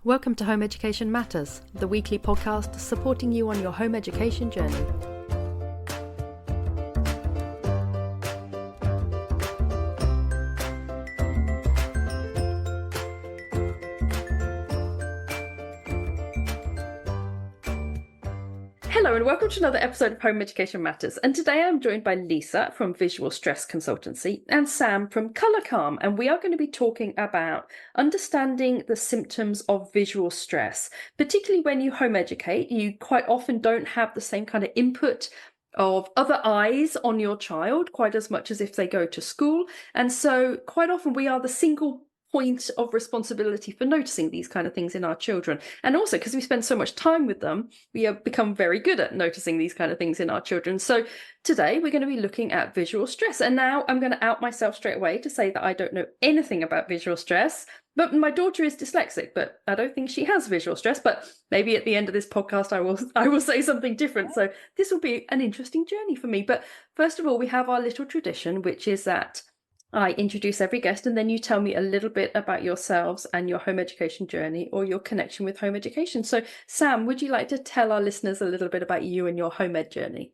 Welcome to Home Education Matters, the weekly podcast supporting you on your home education journey. Hello and welcome to another episode of Home Education Matters, and today I'm joined by Lisa from Visual Stress Consultancy and Sam from Colour Calm, and we are going to be talking about understanding the symptoms of visual stress. Particularly when you home educate, you quite often don't have the same kind of input of other eyes on your child quite as much as if they go to school, and so quite often we are the single point of responsibility for noticing these kind of things in our children. And also because we spend so much time with them, we have become very good at noticing these kind of things in our children. So today we're going to be looking at visual stress. And now I'm going to out myself straight away to say that I don't know anything about visual stress. But my daughter is dyslexic, but I don't think she has visual stress. But maybe at the end of this podcast, I will say something different. So this will be an interesting journey for me. But first of all, we have our little tradition, which is that I introduce every guest and then you tell me a little bit about yourselves and your home education journey or your connection with home education. So Sam, would you like to tell our listeners a little bit about you and your home ed journey?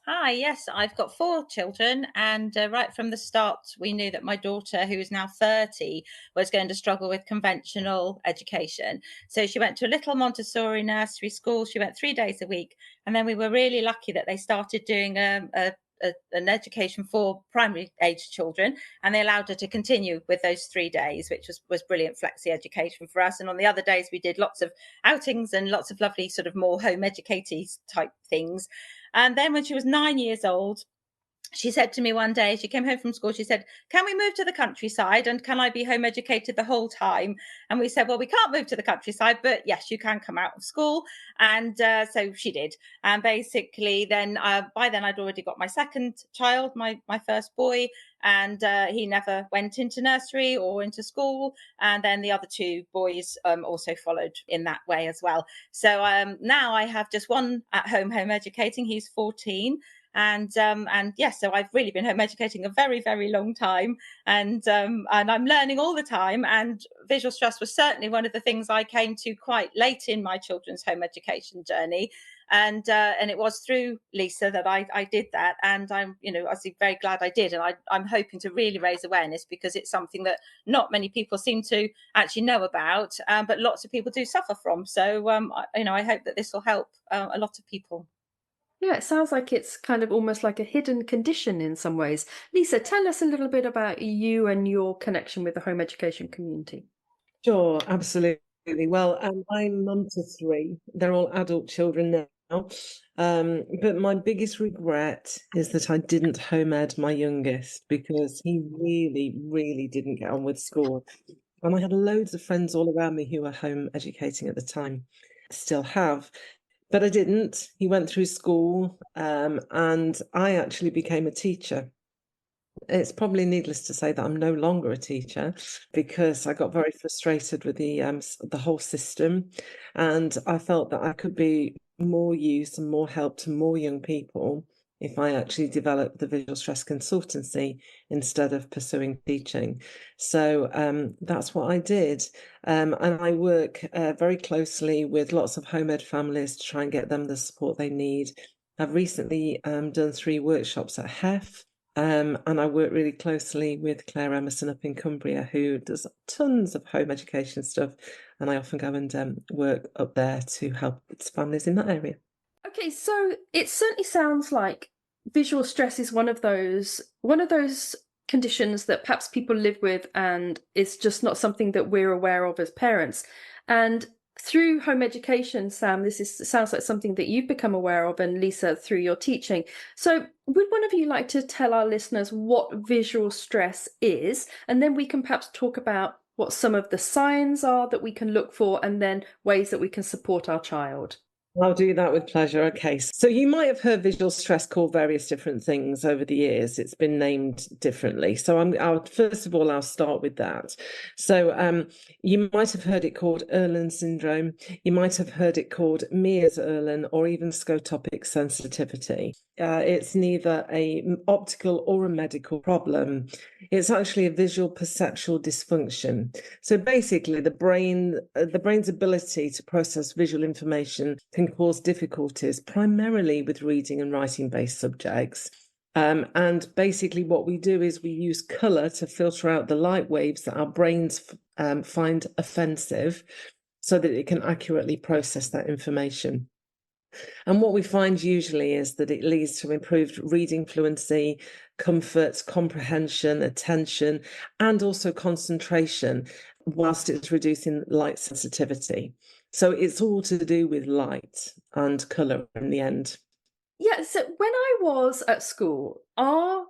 Hi, yes, I've got 4 children, and right from the start, we knew that my daughter, who is now 30, was going to struggle with conventional education. So she went to a little Montessori nursery school. She went 3 days a week, and then we were really lucky that they started doing an education for primary age children, and they allowed her to continue with those 3 days, which was brilliant flexi education for us. And on the other days, we did lots of outings and lots of lovely sort of more home educating type things. And then when she was 9 years old, she said to me one day, she came home from school, she said, "Can we move to the countryside and can I be home educated the whole time?" And we said, "Well, we can't move to the countryside, but yes, you can come out of school." And so she did. And basically, then by then I'd already got my second child, my first boy, and he never went into nursery or into school. And then the other 2 boys also followed in that way as well. So now I have just one at home educating. He's 14. And yes, so I've really been home educating a very, very long time, and I'm learning all the time. And visual stress was certainly one of the things I came to quite late in my children's home education journey, and it was through Lisa that I did that, and I'm obviously very glad I did, and I'm hoping to really raise awareness because it's something that not many people seem to actually know about, but lots of people do suffer from. So I hope that this will help a lot of people. Yeah, it sounds like it's kind of almost like a hidden condition in some ways. Lisa, tell us a little bit about you and your connection with the home education community. Sure, absolutely. Well, I'm mum to 3. They're all adult children now. But my biggest regret is that I didn't home ed my youngest because he really, really didn't get on with school. And I had loads of friends all around me who were home educating at the time. Still have. But I didn't. He went through school, and I actually became a teacher. It's probably needless to say that I'm no longer a teacher because I got very frustrated with the whole system, and I felt that I could be more use and more help to more young people if I actually developed the visual stress consultancy instead of pursuing teaching. So that's what I did, and I work very closely with lots of home ed families to try and get them the support they need. I've recently done 3 workshops at HEF. And I work really closely with Claire Emerson up in Cumbria, who does tons of home education stuff. And I often go and work up there to help families in that area. Okay, so it certainly sounds like visual stress is one of those conditions that perhaps people live with and it's just not something that we're aware of as parents. And through home education, Sam, sounds like something that you've become aware of, and Lisa, through your teaching. So would one of you like to tell our listeners what visual stress is? And then we can perhaps talk about what some of the signs are that we can look for and then ways that we can support our child. I'll do that with pleasure. Okay. So you might have heard visual stress called various different things over the years. It's been named differently. So first of all, I'll start with that. So you might have heard it called Erlen syndrome. You might have heard it called Mears-Erlen or even scotopic sensitivity. It's neither a optical or a medical problem. It's actually a visual perceptual dysfunction. So basically, the brain's ability to process visual information can cause difficulties, primarily with reading and writing-based subjects. And basically, what we do is we use colour to filter out the light waves that our brains find offensive, so that it can accurately process that information. And what we find usually is that it leads to improved reading fluency, comfort, comprehension, attention, and also concentration, whilst it's reducing light sensitivity. So it's all to do with light and colour in the end. Yeah, so when I was at school, our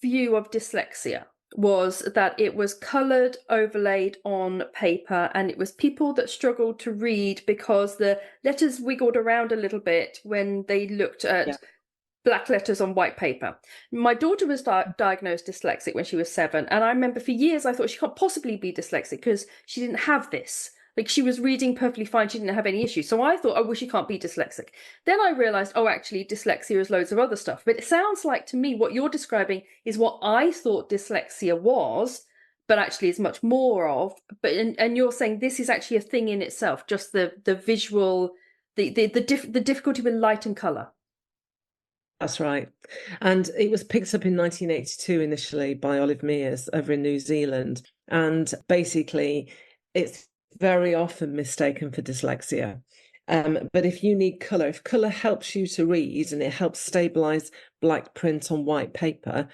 view of dyslexia was that it was coloured, overlaid on paper, and it was people that struggled to read because the letters wiggled around a little bit when they looked at black letters on white paper. My daughter was diagnosed dyslexic when she was 7, and I remember for years I thought she can't possibly be dyslexic because she didn't have this. Like, she was reading perfectly fine, she didn't have any issues. So I thought, oh, well, she can't be dyslexic. Then I realised, oh, actually, dyslexia is loads of other stuff. But it sounds like to me what you're describing is what I thought dyslexia was, but actually is much more of. But and you're saying this is actually a thing in itself, just the visual, the difficulty with light and colour. That's right. And it was picked up in 1982 initially by Olive Mears over in New Zealand. And basically, it's very often mistaken for dyslexia. But if you need colour, if colour helps you to read and it helps stabilise black print on white paper,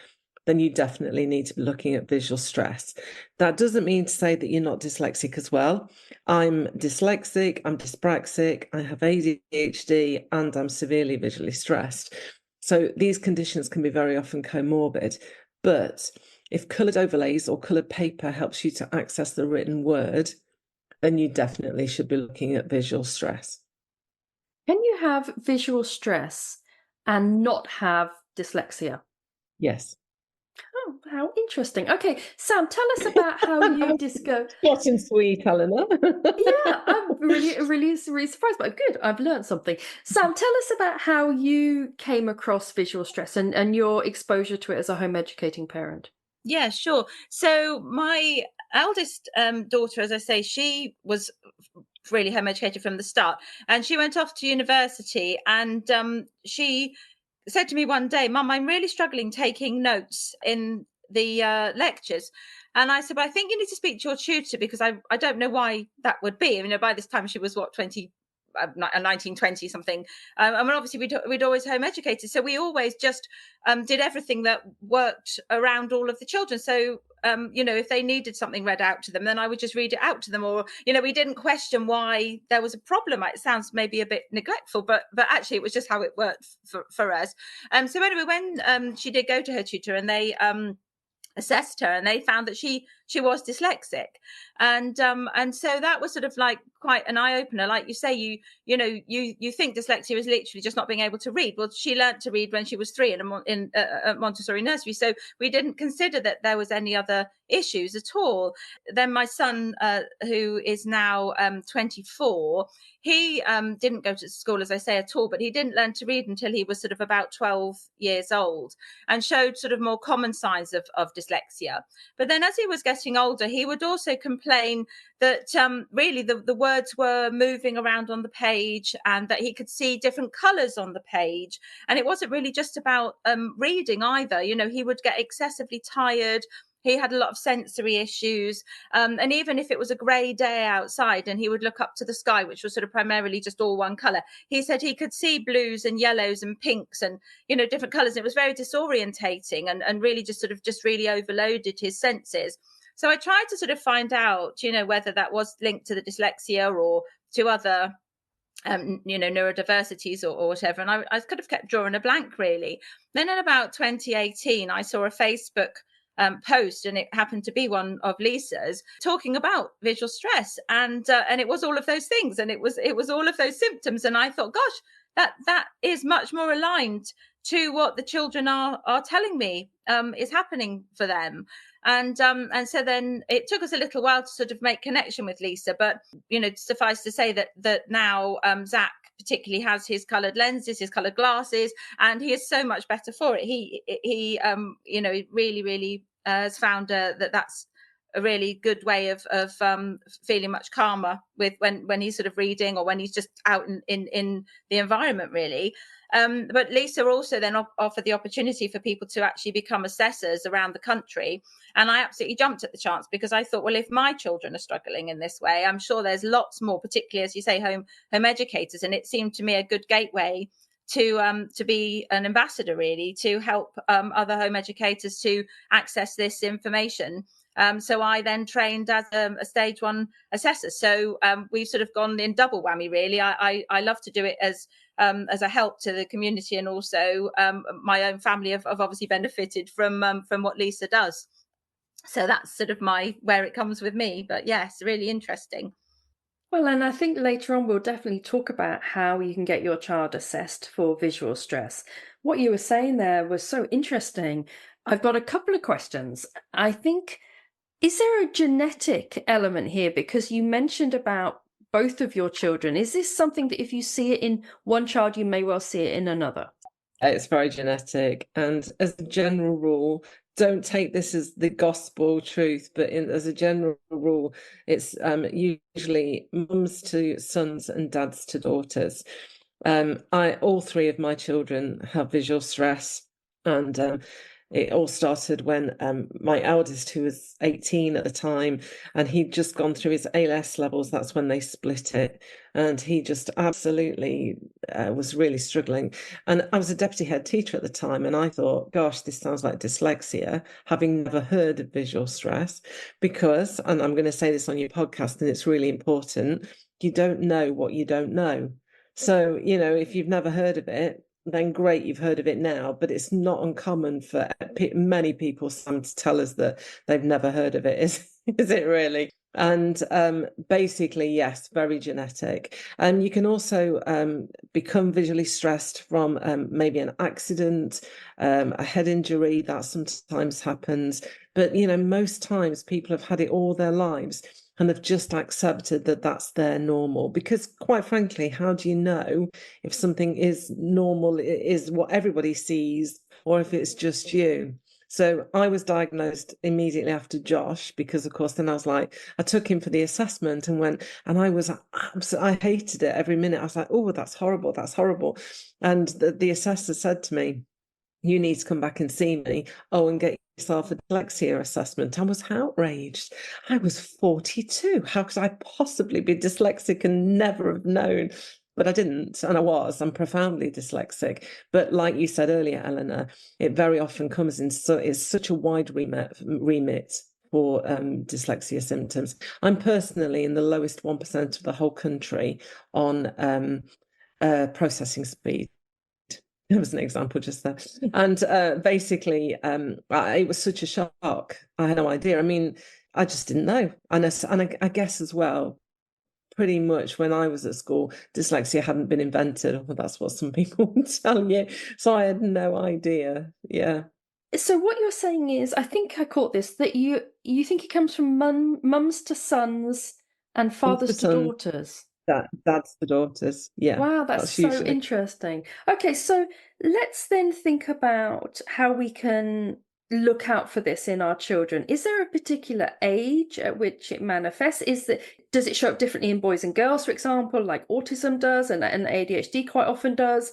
then you definitely need to be looking at visual stress. That doesn't mean to say that you're not dyslexic as well. I'm dyslexic, I'm dyspraxic, I have ADHD, and I'm severely visually stressed. So these conditions can be very often comorbid, but if coloured overlays or coloured paper helps you to access the written word, then you definitely should be looking at visual stress. Can you have visual stress and not have dyslexia? Yes. Oh, how interesting. Okay, Sam, tell us about how you discovered. Short and sweet, Eleanor. Yeah, I'm really surprised, but good. I've learned something. Sam, tell us about how you came across visual stress and your exposure to it as a home educating parent. Yeah, sure. So my eldest daughter, as I say, she was really home educated from the start, and she went off to university, and she said to me one day, "Mum, I'm really struggling taking notes in the lectures." And I said, "Well, I think you need to speak to your tutor, because I don't know why that would be." By this time she was what, 1920 something. Obviously we'd always home educated, so we always just did everything that worked around all of the children. So if they needed something read out to them, then I would just read it out to them, or we didn't question why there was a problem. It sounds maybe a bit neglectful, but actually it was just how it worked for us. So anyway, when she did go to her tutor, and they assessed her, and they found that she was dyslexic, and so that was sort of like quite an eye-opener. Like you say, you think dyslexia is literally just not being able to read. Well, she learnt to read when she was 3 in a Montessori nursery, so we didn't consider that there was any other issues at all. Then my son, who is now 24, he didn't go to school, as I say, at all, but he didn't learn to read until he was sort of about 12 years old, and showed sort of more common signs of dyslexia. But then as he was getting older, he would also complain that really the words were moving around on the page, and that he could see different colours on the page. And it wasn't really just about reading either. He would get excessively tired. He had a lot of sensory issues. And even if it was a grey day outside and he would look up to the sky, which was sort of primarily just all one colour, he said he could see blues and yellows and pinks and, different colours. It was very disorientating, and really just really overloaded his senses. So I tried to sort of find out, whether that was linked to the dyslexia or to other neurodiversities or whatever. And I kind of kept drawing a blank, really. Then in about 2018, I saw a Facebook post, and it happened to be one of Lisa's, talking about visual stress, and it was all of those things, and it was all of those symptoms, and I thought, gosh, that is much more aligned to what the children are telling me is happening for them. And so then it took us a little while to sort of make connection with Lisa, but suffice to say that now Zach particularly has his coloured lenses, his coloured glasses, and he is so much better for it. He really has found that that's a really good way of feeling much calmer with when he's sort of reading, or when he's just out in the environment, really. But Lisa also then offered the opportunity for people to actually become assessors around the country. And I absolutely jumped at the chance, because I thought, well, if my children are struggling in this way, I'm sure there's lots more, particularly, as you say, home educators. And it seemed to me a good gateway to be an ambassador, really, to help other home educators to access this information. So I then trained as a stage 1 assessor. So we've sort of gone in double whammy, really. I love to do it as a help to the community, and also my own family have obviously benefited from what Lisa does. So that's sort of where it comes with me. But yes, really interesting. Well, and I think later on we'll definitely talk about how you can get your child assessed for visual stress. What you were saying there was so interesting. I've got a couple of questions. I think, is there a genetic element here? Because you mentioned about both of your children. Is this something that if you see it in one child, you may well see it in another? It's very genetic, and as a general rule, don't take this as the gospel truth, but as a general rule, it's usually mums to sons and dads to daughters. All 3 of my children have visual stress, and it all started when my eldest, who was 18 at the time, and he'd just gone through his ALS levels. That's when they split it, and he just absolutely was really struggling. And I was a deputy head teacher at the time, and I thought, gosh, this sounds like dyslexia, having never heard of visual stress, because, and I'm going to say this on your podcast, and it's really important, you don't know what you don't know. So, if you've never heard of it, then great, you've heard of it now, but it's not uncommon for many people, Sam, to tell us that they've never heard of it. Is it really? And basically, yes, very genetic. And you can also become visually stressed from maybe an accident, a head injury. That sometimes happens. But, most times people have had it all their lives and have just accepted that that's their normal. Because quite frankly, how do you know if something is normal, is what everybody sees, or if it's just you? So I was diagnosed immediately after Josh, because of course then I took him for the assessment and went, and I hated it every minute. I was like, oh, that's horrible, that's horrible. And the assessor said to me, you need to come back and see me. Oh, and get yourself a dyslexia assessment. I was outraged. I was 42. How could I possibly be dyslexic and never have known? But I didn't, and I'm profoundly dyslexic. But like you said earlier, Eleanor, it very often comes in, it's such a wide remit for dyslexia symptoms. I'm personally in the lowest 1% of the whole country on processing speed. There was an example just there. And basically, it was such a shock. I had no idea. I mean, I just didn't know. And I guess as well, pretty much when I was at school, dyslexia hadn't been invented. Well, that's what some people would tell you. So I had no idea. Yeah. So what you're saying is, I think I caught this, that you think it comes from mums to sons and fathers to Son, daughters. that's the daughters. Yeah. Wow, that's so usually interesting. Okay, so let's then think about how we can look out for this in our children. Is there a particular age at which it manifests? Does it show up differently in boys and girls, for example, like autism does and ADHD quite often does?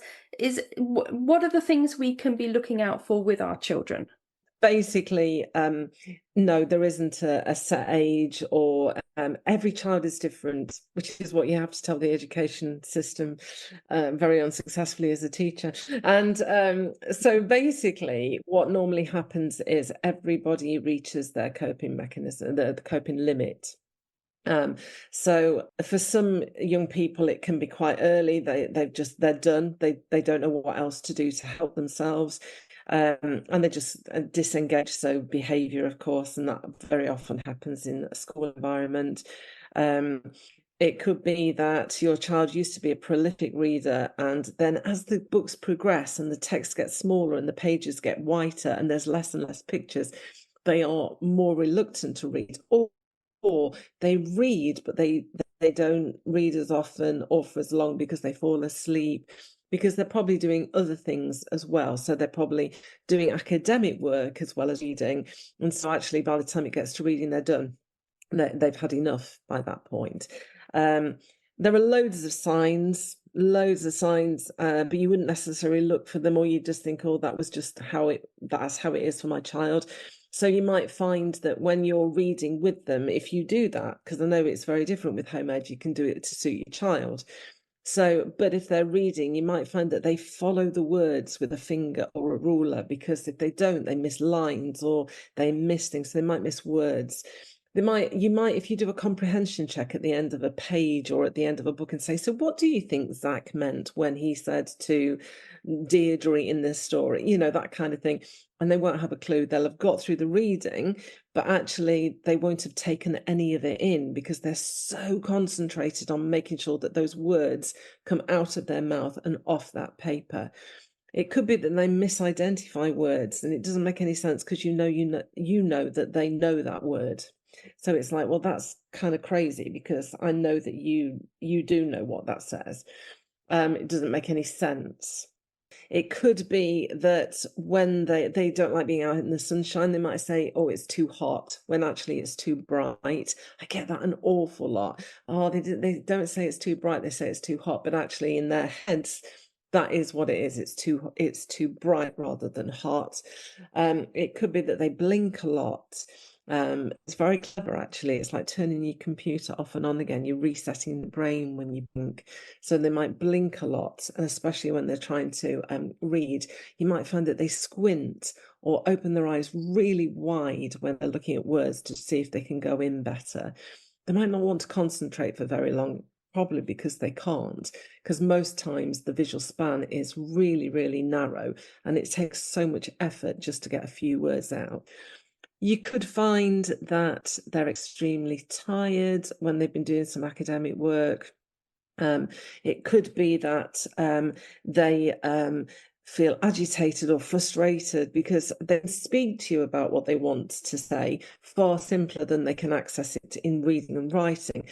What are the things we can be looking out for with our children? basically, no, there isn't a set age, or every child is different, which is what you have to tell the education system very unsuccessfully as a teacher. And so basically, what normally happens is everybody reaches their coping mechanism, the coping limit. So for some young people, it can be quite early. They're done. They don't know what else to do to help themselves. and they're just disengaged. So behaviour, of course, and that very often happens in a school environment. It could be that your child used to be a prolific reader, and then as the books progress and the text gets smaller and the pages get whiter and there's less and less pictures, they are more reluctant to read, or they read, but they don't read as often or for as long because they fall asleep, because they're probably doing other things as well. So they're probably doing academic work as well as reading. And so actually, by the time it gets to reading, they're done. They've had enough by that point. There are loads of signs, but you wouldn't necessarily look for them, or you just think, oh, that's how it is for my child. So you might find that when you're reading with them, if you do that, because I know it's very different with home ed, you can do it to suit your child. So, but if they're reading, you might find that they follow the words with a finger or a ruler, because if they don't, they miss lines or they miss things. So they might miss words. You might, if you do a comprehension check at the end of a page or at the end of a book and say, so what do you think Zach meant when he said to Deirdre in this story? You know, that kind of thing. And they won't have a clue. They'll have got through the reading, but actually they won't have taken any of it in because they're so concentrated on making sure that those words come out of their mouth and off that paper. It could be that they misidentify words, and it doesn't make any sense because you know that they know that word. So it's like, well, that's kind of crazy because I know that you do know what that says. It doesn't make any sense. It could be that when they don't like being out in the sunshine, they might say, oh, it's too hot, when actually it's too bright. I get that an awful lot. Oh, they don't say it's too bright, they say it's too hot, but actually in their heads, that is what it is. It's too bright rather than hot. It could be that they blink a lot. It's very clever, actually. It's like turning your computer off and on again. You're resetting the brain when you blink. So they might blink a lot, and especially when they're trying to read. You might find that they squint or open their eyes really wide when they're looking at words to see if they can go in better. They might not want to concentrate for very long, probably because they can't, because most times the visual span is really, really narrow, and it takes so much effort just to get a few words out. You could find that they're extremely tired when they've been doing some academic work. It could be that they feel agitated or frustrated because they speak to you about what they want to say far simpler than they can access it in reading and writing.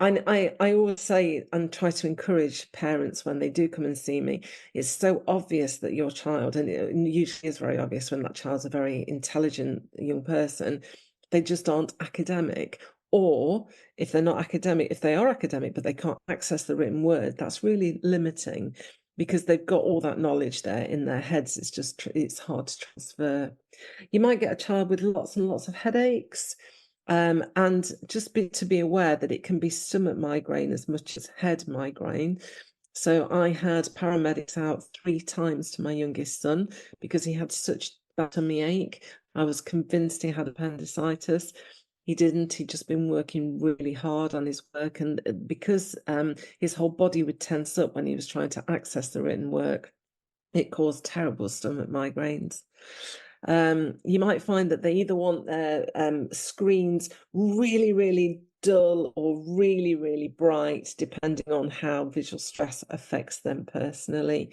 I always say and try to encourage parents when they do come and see me, it's so obvious that your child, and it usually is very obvious when that child's a very intelligent young person, they just aren't academic. Or if they're not academic, if they are academic but they can't access the written word, that's really limiting because they've got all that knowledge there in their heads. It's hard to transfer. You might get a child with lots and lots of headaches. And just to be aware that it can be stomach migraine as much as head migraine. So I had paramedics out 3 times to my youngest son because he had such bad tummy ache. I was convinced he had appendicitis. He didn't. He'd just been working really hard on his work, and because his whole body would tense up when he was trying to access the written work, it caused terrible stomach migraines. You might find that they either want their screens really, really dull or really, really bright, depending on how visual stress affects them personally.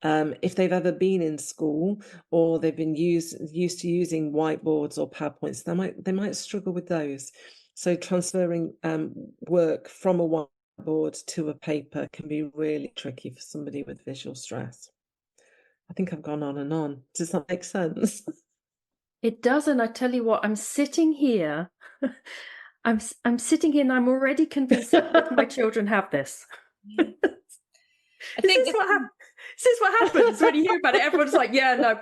If they've ever been in school or they've been used to using whiteboards or PowerPoints, they might struggle with those. So transferring work from a whiteboard to a paper can be really tricky for somebody with visual stress. I think I've gone on and on. Does that make sense? It does, and I tell you what, I'm sitting here. I'm sitting here, and I'm already convinced that both my children have this. Yeah. I think This is what happens when you hear about it. Everyone's like, yeah, no,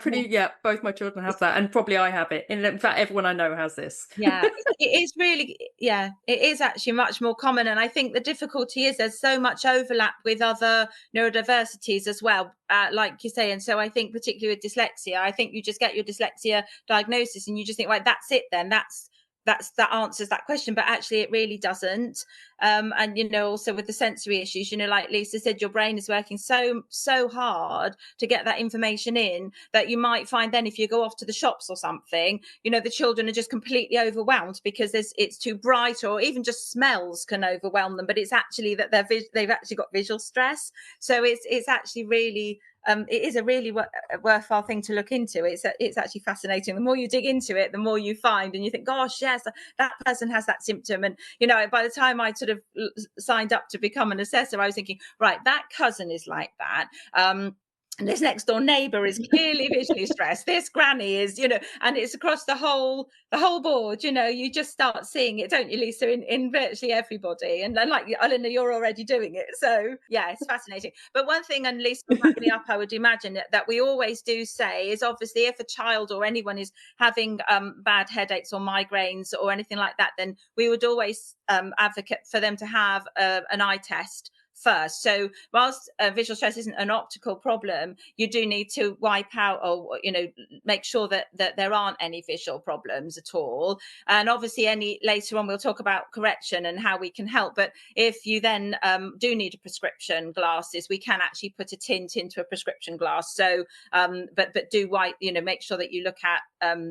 both my children have that, and probably I have it. And in fact, everyone I know has this. Yeah, it is really, it is actually much more common. And I think the difficulty is there's so much overlap with other neurodiversities as well, like you say. And so I think particularly with dyslexia, I think you just get your dyslexia diagnosis and you just think, right, that's it then. that answers that question, but actually it really doesn't. And also with the sensory issues, like Lisa said, your brain is working so hard to get that information in, that you might find then if you go off to the shops or something, the children are just completely overwhelmed because it's too bright, or even just smells can overwhelm them. But it's actually that they've actually got visual stress. So it's actually really it is a really worthwhile thing to look into. It's actually fascinating. The more you dig into it, the more you find, and you think, gosh, yes, that person has that symptom. And by the time I sort of signed up to become an assessor, I was thinking, right, that cousin is like that. And this next door neighbor is clearly visually stressed. This granny is, and it's across the whole board. You just start seeing it, don't you, Lisa, in virtually everybody. And like Eleanor, you're already doing it. So yeah, it's fascinating. But one thing, and Lisa will back me up, I would imagine, that we always do say is, obviously, if a child or anyone is having bad headaches or migraines or anything like that, then we would always advocate for them to have an eye test first. So whilst visual stress isn't an optical problem, you do need to wipe out, or make sure that there aren't any visual problems at all. And obviously later on we'll talk about correction and how we can help. But if you then do need a prescription glasses, we can actually put a tint into a prescription glass. So but do make sure that you look at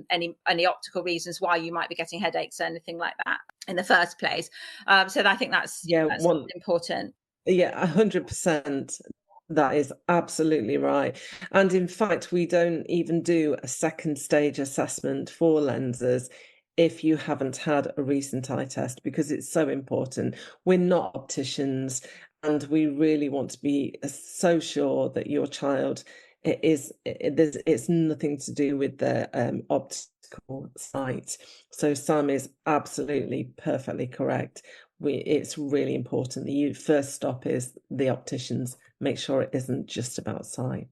any optical reasons why you might be getting headaches or anything like that in the first place. So I think that's important. Yeah, 100%. That is absolutely right. And in fact, we don't even do a second stage assessment for lenses if you haven't had a recent eye test, because it's so important. We're not opticians, and we really want to be so sure that your child it's nothing to do with their optical sight. So Sam is absolutely perfectly correct. It's really important. The first stop is the opticians. Make sure it isn't just about sight.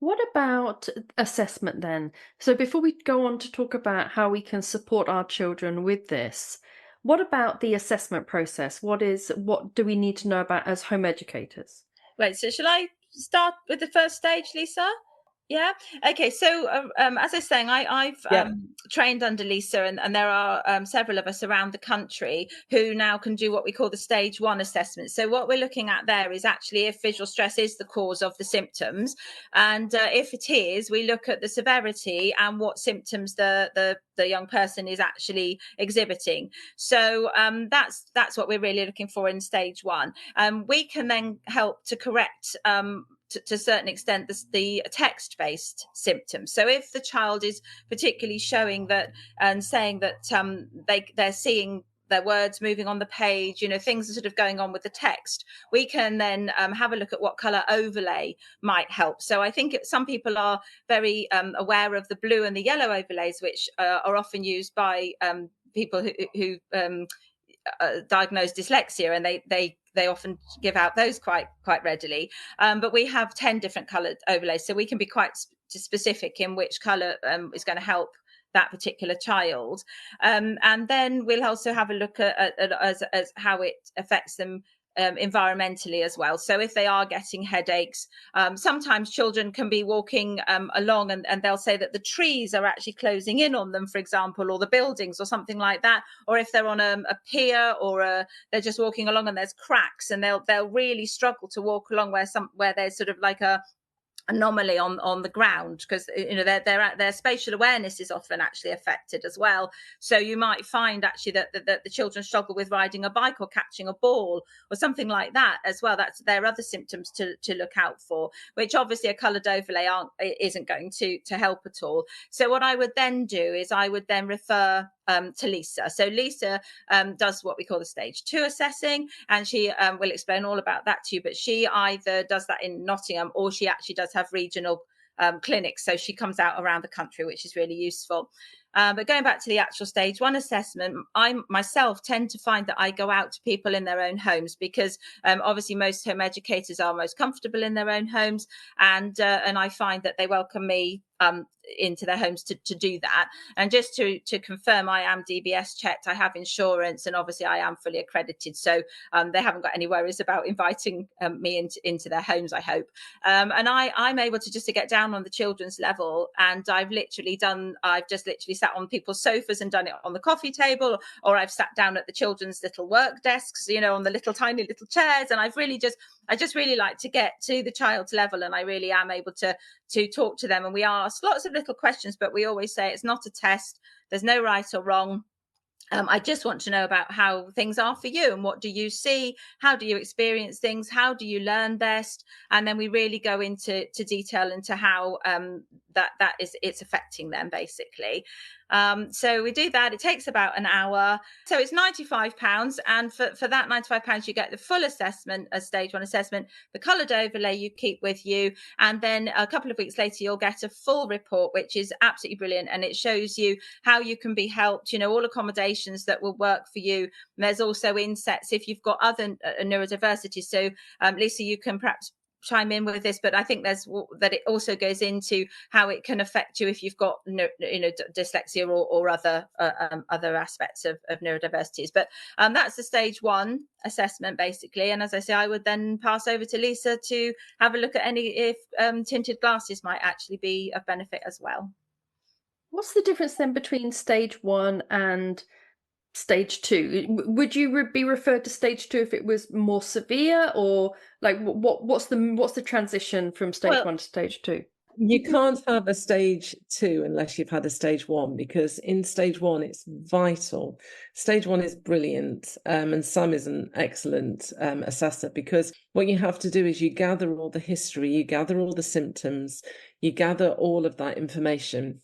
What about assessment then? So before we go on to talk about how we can support our children with this, what about the assessment process? What do we need to know about as home educators? Right, so shall I start with the first stage, Lisa? Yeah. Okay. So, as I was saying, I've trained under Lisa, and there are several of us around the country who now can do what we call the stage 1 assessment. So, what we're looking at there is actually if visual stress is the cause of the symptoms, and if it is, we look at the severity and what symptoms the young person is actually exhibiting. So, that's what we're really looking for in stage 1. We can then help to correct. To a certain extent, the text-based symptoms. So if the child is particularly showing that and saying that they're seeing their words moving on the page, things are sort of going on with the text, we can then have a look at what colour overlay might help. So I think some people are very aware of the blue and the yellow overlays, which are often used by people who diagnosed dyslexia, and they often give out those quite readily. But we have 10 different coloured overlays, so we can be quite specific in which colour is going to help that particular child. And then we'll also have a look at as how it affects them environmentally as well. So if they are getting headaches, sometimes children can be walking along and they'll say that the trees are actually closing in on them, for example, or the buildings or something like that. Or if they're on a pier, or they're just walking along and there's cracks, and they'll really struggle to walk along where there's sort of like a anomaly on the ground, because their spatial awareness is often actually affected as well. So you might find actually that the children struggle with riding a bike or catching a ball or something like that as well. That's their other symptoms to look out for, which obviously a coloured overlay isn't going to help at all. So what I would then do is I would then refer to Lisa. So Lisa does what we call the stage 2 assessing, and she will explain all about that to you. But she either does that in Nottingham, or she actually does have regional clinics. So she comes out around the country, which is really useful. But going back to the actual stage 1 assessment, I myself tend to find that I go out to people in their own homes, because obviously most home educators are most comfortable in their own homes, and I find that they welcome me into their homes to do that. And just to confirm, I am DBS checked, I have insurance, and obviously I am fully accredited, so they haven't got any worries about inviting me into their homes, I hope. And I'm able to get down on the children's level, and I've just literally sat on people's sofas and done it on the coffee table, or I've sat down at the children's little work desks, on the little tiny little chairs, and I just really like to get to the child's level, and I really am able to talk to them. And we ask lots of little questions, but we always say it's not a test. There's no right or wrong. I just want to know about how things are for you, and what do you see? How do you experience things? How do you learn best? And then we really go into detail into how it's affecting them, basically. So we do that. It takes about an hour. So it's £95. And for that £95, you get the full assessment, a stage 1 assessment, the coloured overlay you keep with you. And then a couple of weeks later, you'll get a full report, which is absolutely brilliant. And it shows you how you can be helped, all accommodations that will work for you. And there's also insets if you've got other neurodiversity. So Lisa, you can perhaps chime in with this, but I think that it also goes into how it can affect you if you've got dyslexia or other aspects of neurodiversities. But that's the stage 1 assessment, basically. And as I say, I would then pass over to Lisa to have a look at if tinted glasses might actually be of benefit as well. What's the difference then between stage 1 and stage 2? Would you be referred to stage 2 if it was more severe, or like what's the transition from stage 1 to stage 2? You can't have a stage 2 unless you've had a stage 1, because in stage 1 it's vital. Stage 1 is brilliant, and Sam is an excellent assessor, because what you have to do is you gather all the history, you gather all the symptoms, you gather all of that information.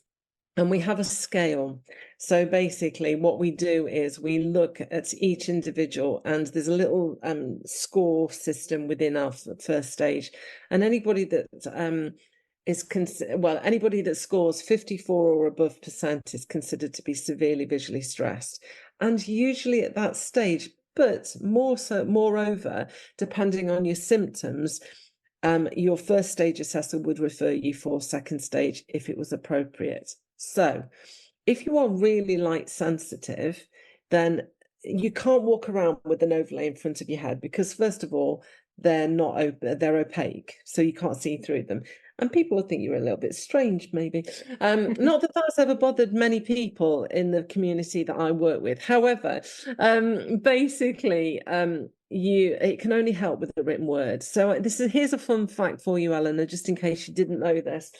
And we have a scale. So basically what we do is we look at each individual, and there's a little score system within our first stage. And anybody that anybody that scores 54 or above percent is considered to be severely visually stressed. And usually at that stage, but moreover, depending on your symptoms, your first stage assessor would refer you for second stage if it was appropriate. So if you are really light sensitive, then you can't walk around with an overlay in front of your head, because first of all, they're not open, they're opaque, so you can't see through them. And people will think you're a little bit strange, maybe. Not that that's ever bothered many people in the community that I work with. However, basically, it can only help with the written word. So here's a fun fact for you, Eleanor, just in case you didn't know this.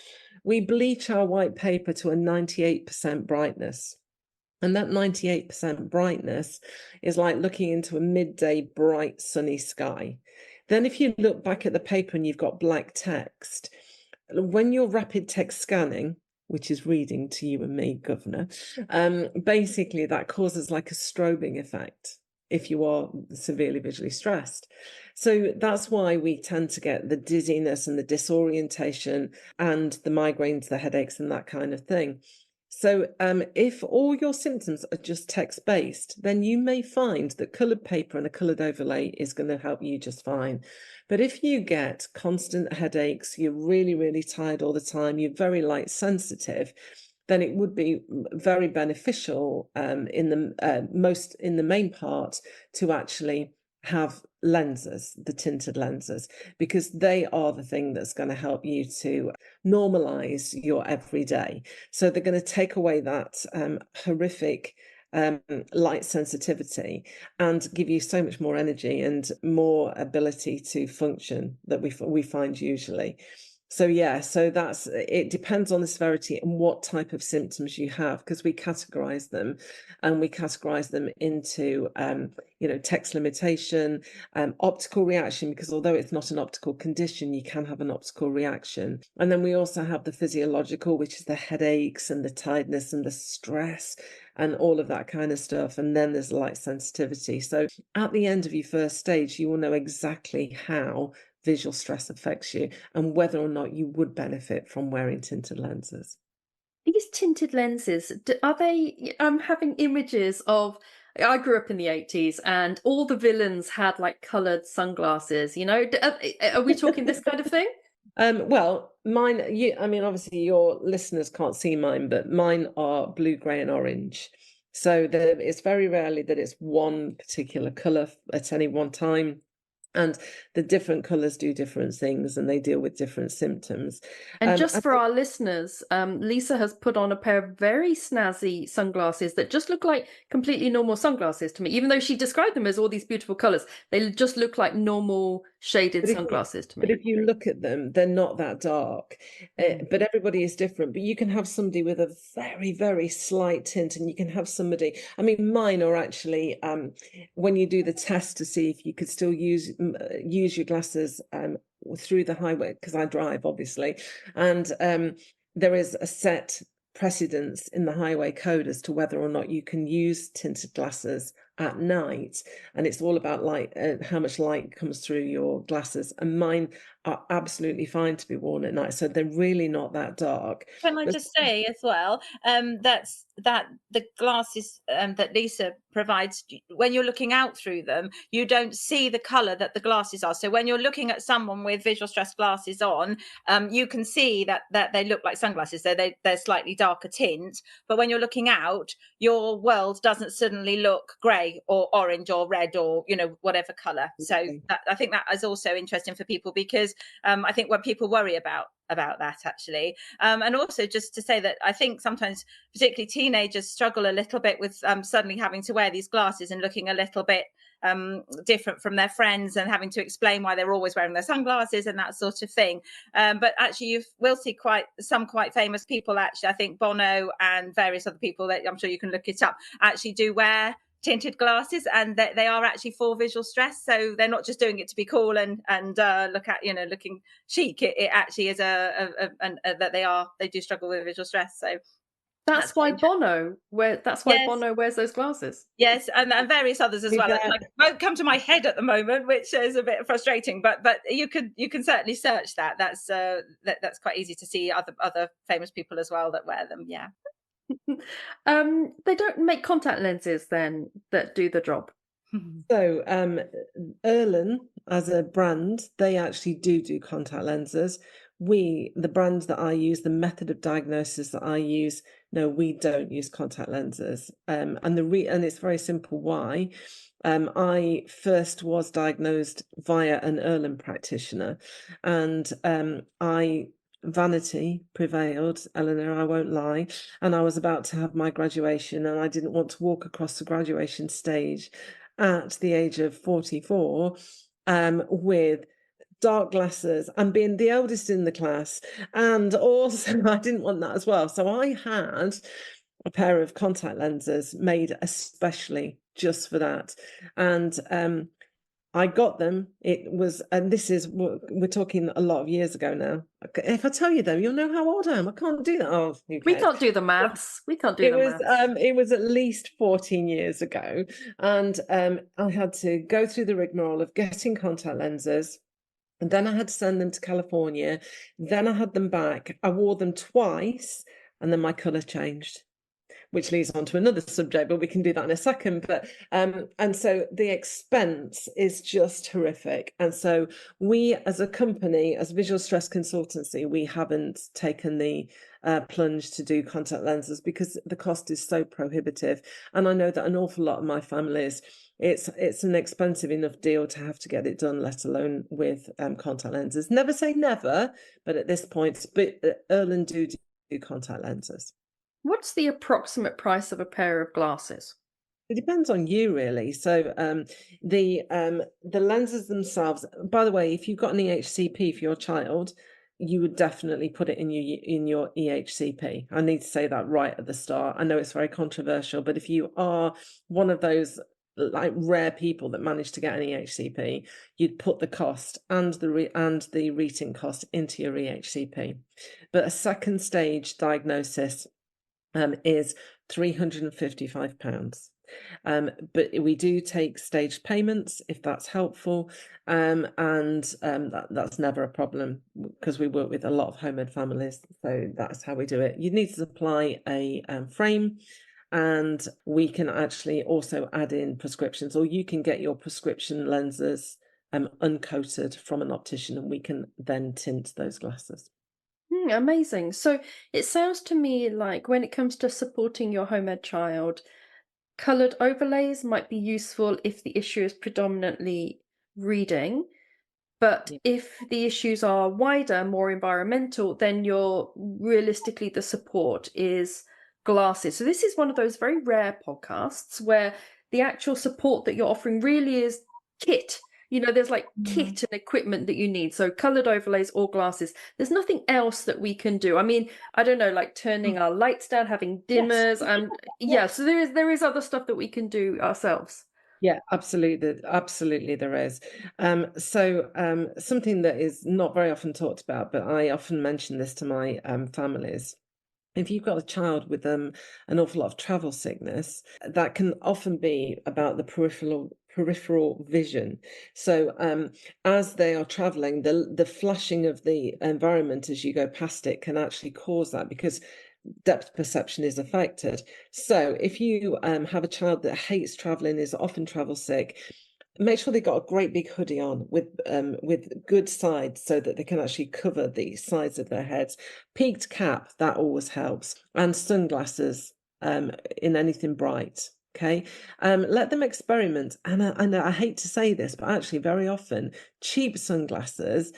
We bleach our white paper to a 98% brightness. And that 98% brightness is like looking into a midday bright sunny sky. Then if you look back at the paper and you've got black text, when you're rapid text scanning, which is reading to you and me, Governor, basically that causes like a strobing effect if you are severely visually stressed. So that's why we tend to get the dizziness and the disorientation and the migraines, the headaches and that kind of thing. So if all your symptoms are just text-based, then you may find that coloured paper and a coloured overlay is going to help you just fine. But if you get constant headaches, you're really, really tired all the time, you're very light sensitive, then it would be very beneficial in the main part to actually have lenses, the tinted lenses, because they are the thing that's going to help you to normalize your everyday. So they're going to take away that horrific light sensitivity and give you so much more energy and more ability to function that we find usually. So yeah, so it depends on the severity and what type of symptoms you have, because we categorize them, and we categorize them into text limitation, optical reaction, because although it's not an optical condition, you can have an optical reaction. And then we also have the physiological, which is the headaches and the tiredness and the stress and all of that kind of stuff. And then there's light sensitivity. So at the end of your first stage, you will know exactly how visual stress affects you and whether or not you would benefit from wearing tinted lenses. These tinted lenses, are they? I'm having images of. I grew up in the 80s, and all the villains had like coloured sunglasses. Are we talking this kind of thing? Well, mine, I mean, obviously your listeners can't see mine, but mine are blue, grey, and orange. So it's very rarely that it's one particular colour at any one time. And the different colours do different things and they deal with different symptoms. And Um, just for our listeners, Lisa has put on a pair of very snazzy sunglasses that just look like completely normal sunglasses to me. Even though she described them as all these beautiful colours, they just look like normal shaded But sunglasses to but me. if you look at them, they're not that dark. But everybody is different. But you can have somebody with a very, very slight tint, and you can have somebody. I mean, mine are actually when you do the test to see if you could still use your glasses through the highway, because I drive, obviously, and there is a set precedence in the highway code as to whether or not you can use tinted glasses at night, and it's all about light, how much light comes through your glasses, and mine are absolutely fine to be worn at night, so they're really not that dark. Can I just say as well, that the glasses that Lisa provides, when you're looking out through them, you don't see the colour that the glasses are. So when you're looking at someone with visual stress glasses on, you can see that they look like sunglasses. So they're slightly darker tint. But when you're looking out, your world doesn't suddenly look grey or orange or red or whatever colour. So I think that is also interesting for people, because I think when people worry about that actually, and also just to say that I think sometimes particularly teenagers struggle a little bit with suddenly having to wear these glasses and looking a little bit different from their friends, and having to explain why they're always wearing their sunglasses and that sort of thing. But actually you will see quite famous people, actually I think Bono and various other people that I'm sure you can look it up, actually do wear tinted glasses, and they are actually for visual stress. So they're not just doing it to be cool and look at looking chic. It actually is that they do struggle with visual stress. So That's why Bono yes, wears those glasses. yes, and various others as well. Like, won't come to my head at the moment, which is a bit frustrating. But you can certainly search that. That's quite easy to see other famous people as well that wear them. Yeah. They don't make contact lenses then that do the job. So Erlen as a brand, they actually do contact lenses. The brand that I use, the method of diagnosis that I use, no, we don't use contact lenses. And it's very simple why. I first was diagnosed via an Erlen practitioner, and vanity prevailed, Eleanor, I won't lie, and I was about to have my graduation, and I didn't want to walk across the graduation stage at the age of 44 with dark glasses and being the eldest in the class, and also I didn't want that as well, so I had a pair of contact lenses made especially just for that, and I got them. It was, and this is, we're talking a lot of years ago now. If I tell you though, you'll know how old I am. I can't do that. Oh, who We cares? can't do the maths. We can't do the maths. It was at least 14 years ago, and I had to go through the rigmarole of getting contact lenses, and then I had to send them to California. Then I had them back. I wore them twice, and then my colour changed, which leads on to another subject, but we can do that in a second. But and so the expense is just horrific. And so we, as a company, as Visual Stress Consultancy, we haven't taken the plunge to do contact lenses because the cost is so prohibitive. And I know that an awful lot of my families, it's an expensive enough deal to have to get it done, let alone with contact lenses. Never say never, but at this point, Erlen do contact lenses. What's the approximate price of a pair of glasses? It depends on you, really. So the lenses themselves, by the way, if you've got an EHCP for your child, you would definitely put it in your EHCP. I need to say that right at the start. I know it's very controversial, but if you are one of those like rare people that manage to get an EHCP, you'd put the cost and the reading cost into your EHCP. But a second stage diagnosis is £355. But we do take staged payments if that's helpful, and that's never a problem because we work with a lot of homemade families, so that's how we do it. You need to supply a frame, and we can actually also add in prescriptions, or you can get your prescription lenses uncoated from an optician, and we can then tint those glasses. Amazing. So it sounds to me like when it comes to supporting your home ed child, coloured overlays might be useful if the issue is predominantly reading. But Yeah. if the issues are wider, more environmental, then realistically the support is glasses. So this is one of those very rare podcasts where the actual support that you're offering really is kit. There's like kit and equipment that you need. So coloured overlays or glasses. There's nothing else that we can do. I mean, I don't know, like turning our lights down, having dimmers, Yeah. so there is other stuff that we can do ourselves. Yeah, absolutely there is. Something that is not very often talked about, but I often mention this to my families. If you've got a child with an awful lot of travel sickness, that can often be about the peripheral vision. So as they are traveling, the flashing of the environment as you go past it can actually cause that, because depth perception is affected. So if you have a child that hates traveling, is often travel sick, make sure they've got a great big hoodie on with good sides so that they can actually cover the sides of their heads. Peaked cap, that always helps, and sunglasses in anything bright. Okay, let them experiment. And I hate to say this, but actually, very often, cheap sunglasses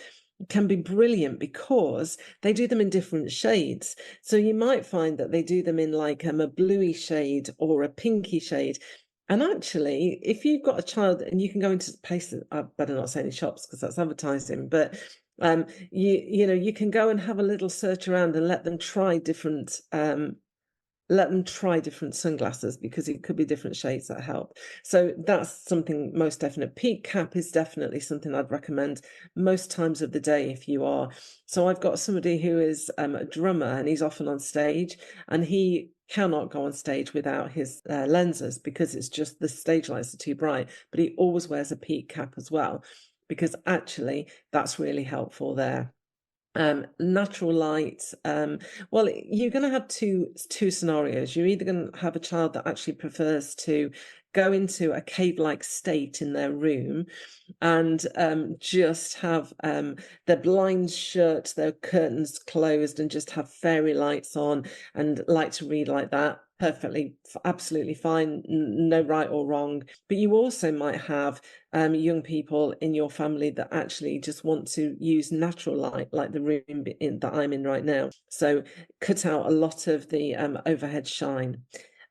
can be brilliant because they do them in different shades. So you might find that they do them in like a bluey shade or a pinky shade. And actually, if you've got a child and you can go into places, I better not say any shops because that's advertising, but you can go and have a little search around and let them try different sunglasses, because it could be different shades that help. So that's something most definite. Peak cap is definitely something I'd recommend most times of the day if you are. So I've got somebody who is a drummer, and he's often on stage, and he cannot go on stage without his lenses, because it's just the stage lights are too bright. But he always wears a peak cap as well, because actually that's really helpful there. Natural light. Well, you're going to have two scenarios. You're either going to have a child that actually prefers to go into a cave-like state in their room and just have their blinds shut, their curtains closed, and just have fairy lights on and like to read like that. Perfectly, absolutely fine, no right or wrong. But you also might have young people in your family that actually just want to use natural light, like the room that I'm in right now. So cut out a lot of the overhead shine.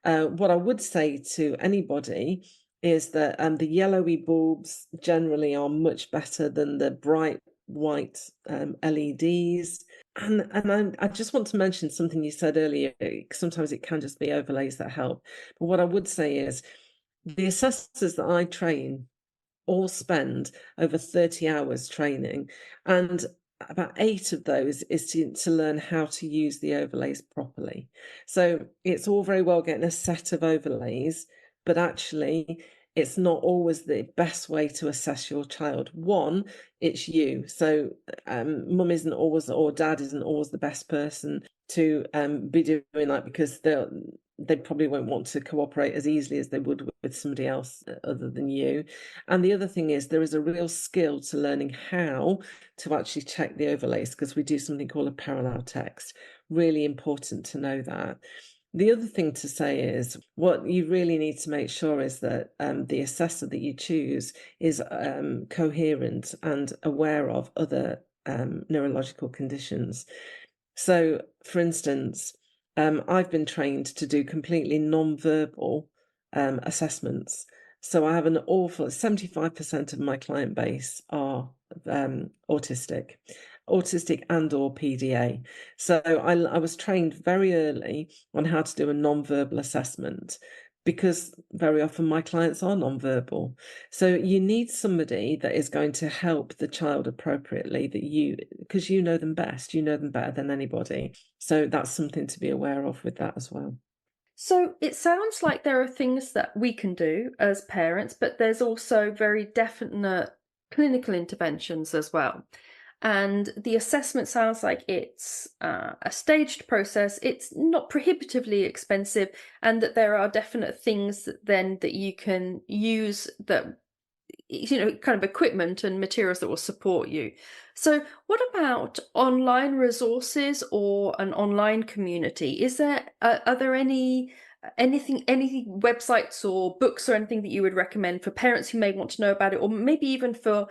What I would say to anybody is that the yellowy bulbs generally are much better than the bright white LEDs. And I just want to mention something you said earlier. Sometimes it can just be overlays that help. But what I would say is the assessors that I train all spend over 30 hours training, and about 8 of those is to learn how to use the overlays properly. So it's all very well getting a set of overlays, but actually it's not always the best way to assess your child. One, it's you. So mum isn't always, or dad isn't always the best person to be doing that, because they probably won't want to cooperate as easily as they would with somebody else other than you. And the other thing is, there is a real skill to learning how to actually check the overlays, because we do something called a parallel text. Really important to know that. The other thing to say is, what you really need to make sure is that the assessor that you choose is coherent and aware of other neurological conditions. So, for instance, I've been trained to do completely non-verbal assessments. So I have 75% of my client base are autistic and or PDA. So I was trained very early on how to do a non-verbal assessment, because very often my clients are non-verbal. So you need somebody that is going to help the child appropriately, because you know them best, you know them better than anybody. So that's something to be aware of with that as well. So it sounds like there are things that we can do as parents, but there's also very definite clinical interventions as well. And the assessment sounds like it's a staged process. It's not prohibitively expensive, and that there are definite things that you can use that kind of equipment and materials that will support you. So what about online resources or an online community? Is there are there any websites or books or anything that you would recommend for parents who may want to know about it, or maybe even for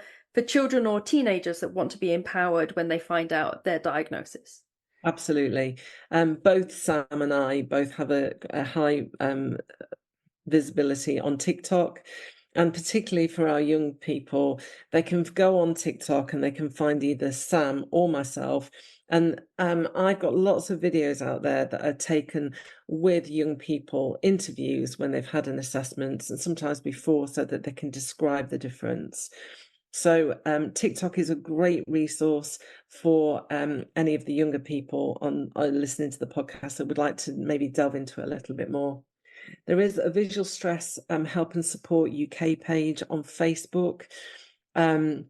children or teenagers that want to be empowered when they find out their diagnosis? Absolutely. Both Sam and I both have a high visibility on TikTok. And particularly for our young people, they can go on TikTok and they can find either Sam or myself. And I've got lots of videos out there that are taken with young people, interviews when they've had an assessment and sometimes before, so that they can describe the difference. So TikTok is a great resource for any of the younger people on listening to the podcast that would like to maybe delve into it a little bit more. There is a Visual Stress Help and Support UK page on Facebook. And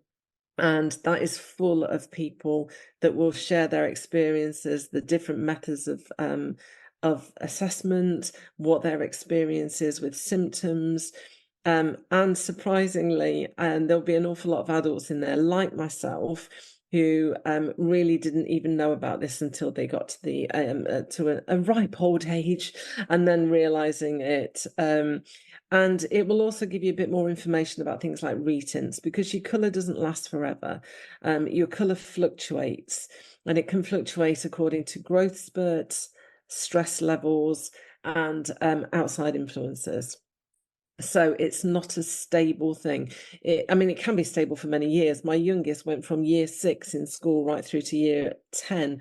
that is full of people that will share their experiences, the different methods of assessment, what their experience is with symptoms. And surprisingly, there'll be an awful lot of adults in there, like myself, who really didn't even know about this until they got to the to a ripe old age, and then realizing it. And it will also give you a bit more information about things like retints, because your colour doesn't last forever. Your colour fluctuates, and it can fluctuate according to growth spurts, stress levels, and outside influences. So it's not a stable thing. It can be stable for many years. My youngest went from year 6 in school right through to year 10,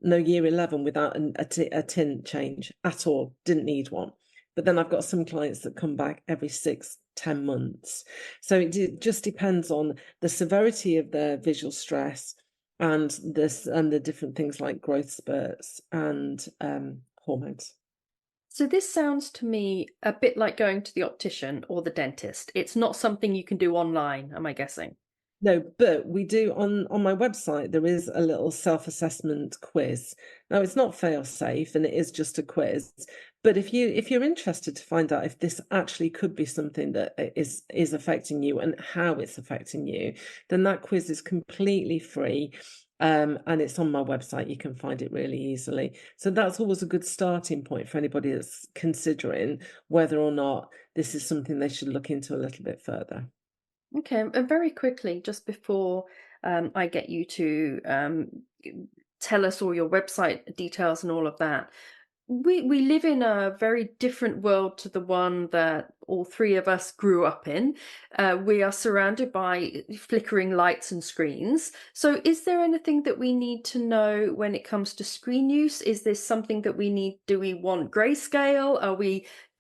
no, year 11 without a tint change at all. Didn't need one. But then I've got some clients that come back every 6-10 months. So it just depends on the severity of their visual stress and the different things like growth spurts and hormones. So this sounds to me a bit like going to the optician or the dentist. It's not something you can do online, am I guessing? No, but we do on my website, there is a little self-assessment quiz. Now, it's not fail-safe and it is just a quiz. But if you're interested to find out if this actually could be something that is affecting you and how it's affecting you, then that quiz is completely free. And it's on my website. You can find it really easily. So that's always a good starting point for anybody that's considering whether or not this is something they should look into a little bit further. Okay, and very quickly, just before I get you to tell us all your website details and all of that, we live in a very different world to the one that all three of us grew up in. We are surrounded by flickering lights and screens. So is there anything that we need to know when it comes to screen use? Is this something that we need? Do we want grayscale?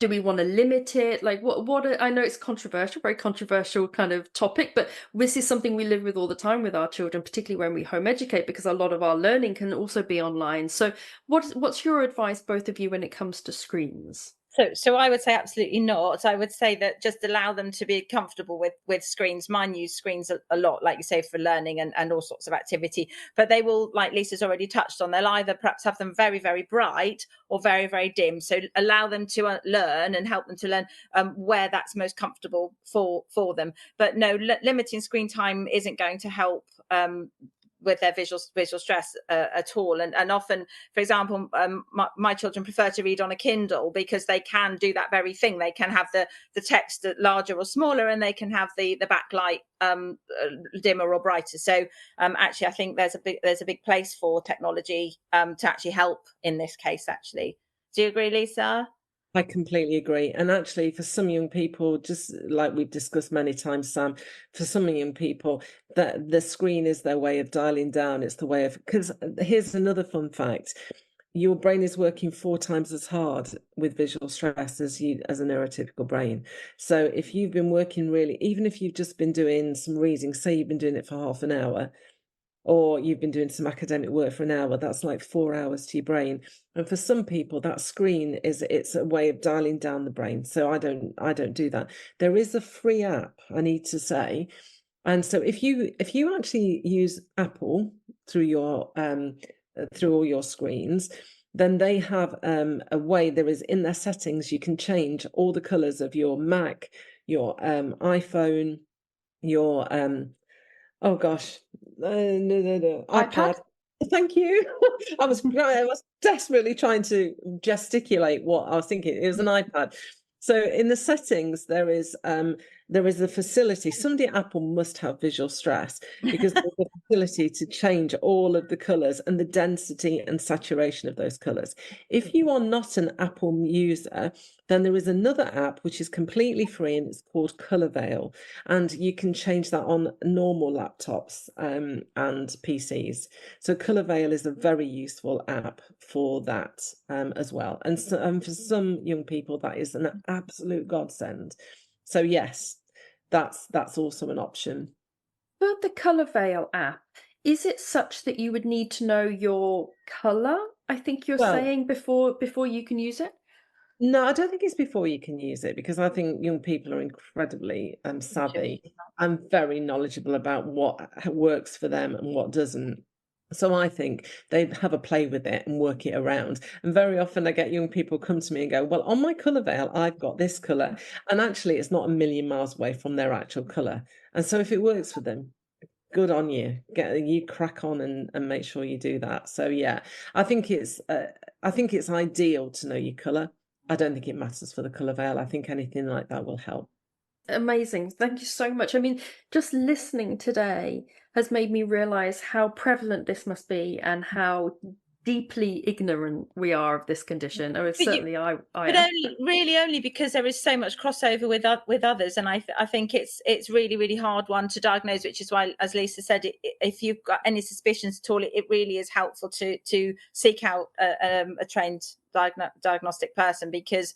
Do we want to limit it? Like I know it's controversial, very controversial kind of topic, but this is something we live with all the time with our children, particularly when we home educate, because a lot of our learning can also be online. So what's your advice, both of you, when it comes to screens? So I would say absolutely not. I would say that just allow them to be comfortable with screens. Mine use screens a lot, like you say, for learning and all sorts of activity. But they will, like Lisa's already touched on, they'll either perhaps have them very, very bright or very, very dim. So allow them to learn and help them to learn where that's most comfortable for them. But no, limiting screen time isn't going to help with their visual stress at all. And often, for example, my children prefer to read on a Kindle because they can do that very thing. They can have the text larger or smaller, and they can have the backlight dimmer or brighter. So actually, I think there's a big place for technology to actually help in this case. Actually, do you agree, Lisa? I completely agree. And actually, for some young people, just like we've discussed many times, Sam, for some young people, that the screen is their way of dialing down. It's the way of, because here's another fun fact. Your brain is working 4 times as hard with visual stress as a neurotypical brain. So if you've been working really, even if you've just been doing some reading, say you've been doing it for half an hour, or you've been doing some academic work for an hour, that's like 4 hours to your brain. And for some people, that screen it's a way of dialing down the brain. So I don't do that. There is a free app, I need to say. And so if you actually use Apple through your through all your screens, then they have a way, there is in their settings, you can change all the colors of your Mac, your iPhone, your oh gosh, no, iPad? iPad. Thank you. I was desperately trying to gesticulate what I was thinking. It was an iPad. So in the settings, there is a facility. Somebody at Apple must have visual stress because there's a facility to change all of the colors and the density and saturation of those colors. If you are not an Apple user, then there is another app which is completely free and it's called Color Veil, and you can change that on normal laptops and PCs. So Color Veil is a very useful app for that as well. And so, for some young people, that is an absolute godsend. So yes, that's also an option. For the Color Veil app, is it such that you would need to know your color? I think you're Well, saying before you can use it? no, I don't think it's before you can use it, because I think young people are incredibly Sure. savvy and very knowledgeable about what works for them and what doesn't. So I think they have a play with it and work it around. And very often I get young people come to me and go, well, on my colour veil, I've got this colour. And actually, it's not a million miles away from their actual colour. And so if it works for them, good on you. You crack on and make sure you do that. So yeah, I think it's ideal to know your colour. I don't think it matters for the colour veil. I think anything like that will help. Amazing. Thank you so much. I mean, just listening today has made me realize how prevalent this must be and how deeply ignorant we are of this condition. Or But you, certainly I but am. only because there is so much crossover with others, and I think it's really hard one to diagnose, which is why, as Lisa said, if you've got any suspicions at all, it really is helpful to seek out a trained diagnostic person, because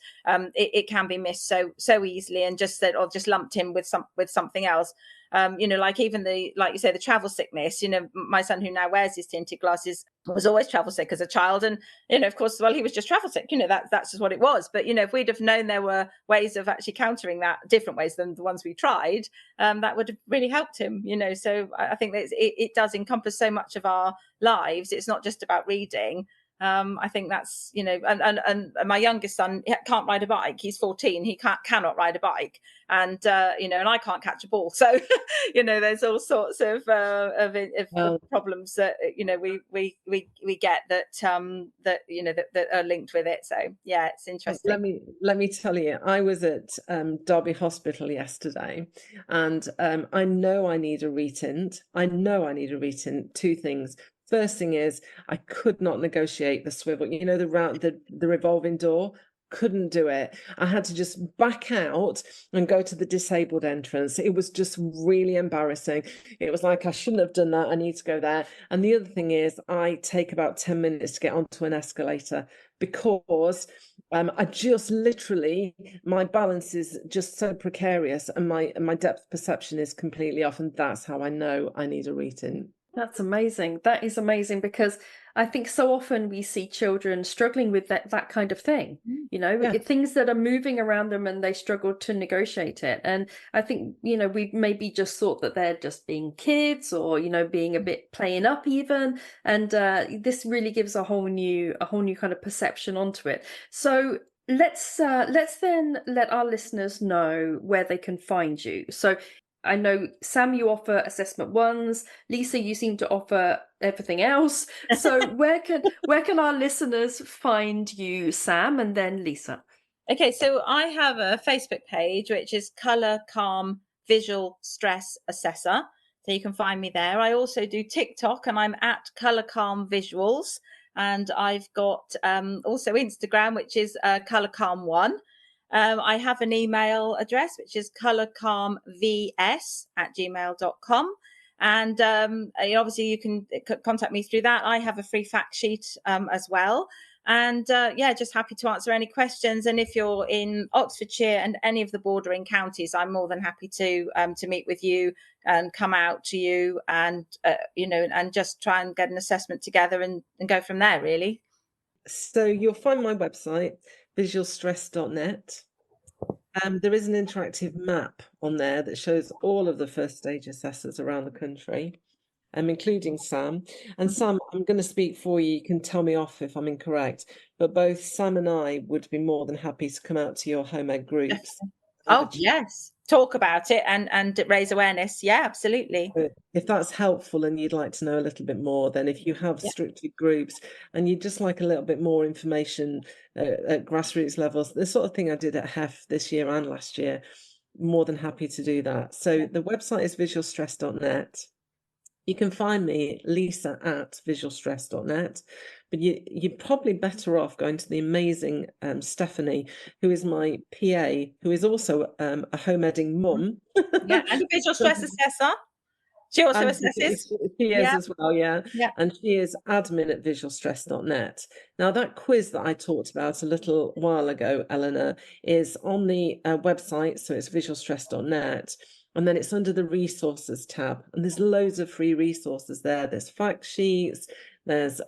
it can be missed so easily and just said or just lumped in with something else. Like even like you say, the travel sickness. My son, who now wears his tinted glasses, was always travel sick as a child, and of course, well, he was just travel sick. That's just what it was. But if we'd have known there were ways of actually countering that, different ways than the ones we tried, that would have really helped him. So I think that it does encompass so much of our lives. It's not just about reading. I think that's and my youngest son can't ride a bike. He's 14. He cannot ride a bike, and and I can't catch a ball. So there's all sorts of Well, problems that we get that that are linked with it. So yeah, it's interesting. let me tell you, I was at Derby Hospital yesterday, and I know I need a retint. I know I need a retint. Two things. First thing is, I could not negotiate the swivel. The revolving door. Couldn't do it. I had to just back out and go to the disabled entrance. It was just really embarrassing. It was like, I shouldn't have done that. I need to go there. And the other thing is, I take about 10 minutes to get onto an escalator, because I just literally, my balance is just so precarious, and my depth perception is completely off. And that's how I know I need a retint. That's amazing. That is amazing, because I think so often we see children struggling with that kind of thing, Yeah. things that are moving around them and they struggle to negotiate it. And I think, we maybe just thought that they're just being kids, or, being a bit playing up even. And this really gives a whole new kind of perception onto it. So let's then let our listeners know where they can find you. So I know, Sam, you offer assessment ones. Lisa, you seem to offer everything else. So where can our listeners find you, Sam, and then Lisa? Okay, so I have a Facebook page which is Color Calm Visual Stress Assessor. So you can find me there. I also do TikTok, and I'm at Color Calm Visuals. And I've got also Instagram, which is Color Calm One. I have an email address, which is colorcalmvs@gmail.com. And obviously you can contact me through that. I have a free fact sheet as well. And just happy to answer any questions. And if you're in Oxfordshire and any of the bordering counties, I'm more than happy to meet with you and come out to you, and and just try and get an assessment together and go from there, really. So you'll find my website, visualstress.net. There is an interactive map on there that shows all of the first stage assessors around the country, including Sam. And Sam, I'm going to speak for you. You can tell me off if I'm incorrect, but both Sam and I would be more than happy to come out to your home ed groups. Oh, yes. talk about it and raise awareness. Yeah, absolutely. If that's helpful and you'd like to know a little bit more, then if you have Yeah. strictly groups and you'd just like a little bit more information at grassroots levels, the sort of thing I did at HEF this year and last year, more than happy to do that. So the website is visualstress.net. You can find me, Lisa, at visualstress.net, but you're probably better off going to the amazing Stephanie, who is my PA, who is also a home editing mum. Yeah, and a visual stress assessor. She also And assesses. she is Yeah. as well, yeah. Yeah. And she is admin at visualstress.net. Now, that quiz that I talked about a little while ago, Eleanor, is on the website. So it's visualstress.net. And then it's under the resources tab. And there's loads of free resources there. There's fact sheets, there's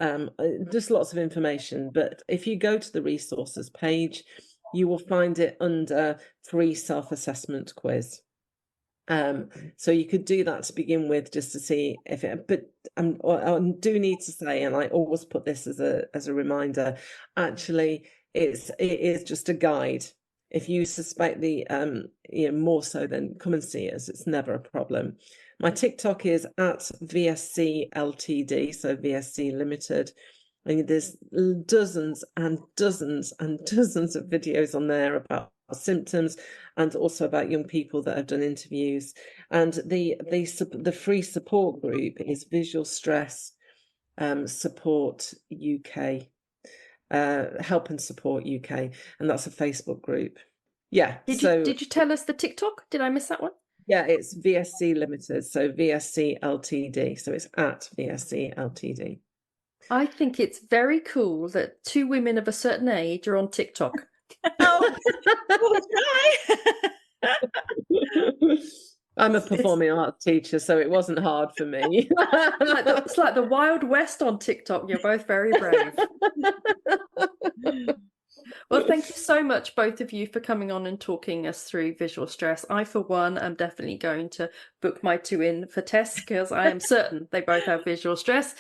just lots of information. But if you go to the resources page, you will find it under free self-assessment quiz. So you could do that to begin with, just to see if it. But I do need to say, and I always put this as a reminder. Actually, it is just a guide. If you suspect the more so, then come and see us. It's never a problem. My TikTok is at VSC Ltd, so VSC Limited. And there's dozens and dozens and dozens of videos on there about symptoms and also about young people that have done interviews. And the free support group is Visual Stress Support UK, Help and Support UK, and that's a Facebook group. Yeah. Did you tell us the TikTok? Did I miss that one? Yeah, it's VSC Limited, so VSC Ltd. So it's at VSC Ltd. I think it's very cool that two women of a certain age are on TikTok. Oh, we'll try. I'm a performing arts teacher, so it wasn't hard for me. It's like the Wild West on TikTok. You're both very brave. Well, thank you so much, both of you, for coming on and talking us through visual stress. I, for one, am definitely going to book my two in for tests because I am certain they both have visual stress.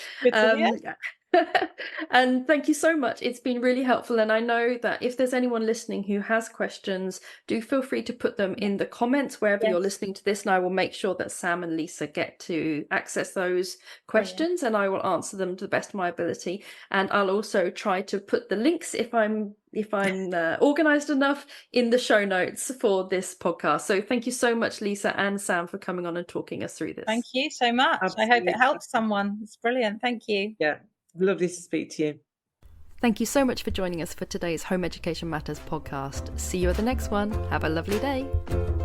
And thank you so much. It's been really helpful. And I know that if there's anyone listening who has questions, do feel free to put them in the comments wherever you're listening to this. And I will make sure that Sam and Lisa get to access those questions and I will answer them to the best of my ability. And I'll also try to put the links, if I'm organized enough, in the show notes for this podcast. So thank you so much, Lisa and Sam, for coming on and talking us through this. Thank you so much. Absolutely. I hope it helps someone. It's brilliant. Thank you. Yeah, lovely to speak to you. Thank you so much for joining us for today's Home Education Matters podcast. See you at the next one. Have a lovely day.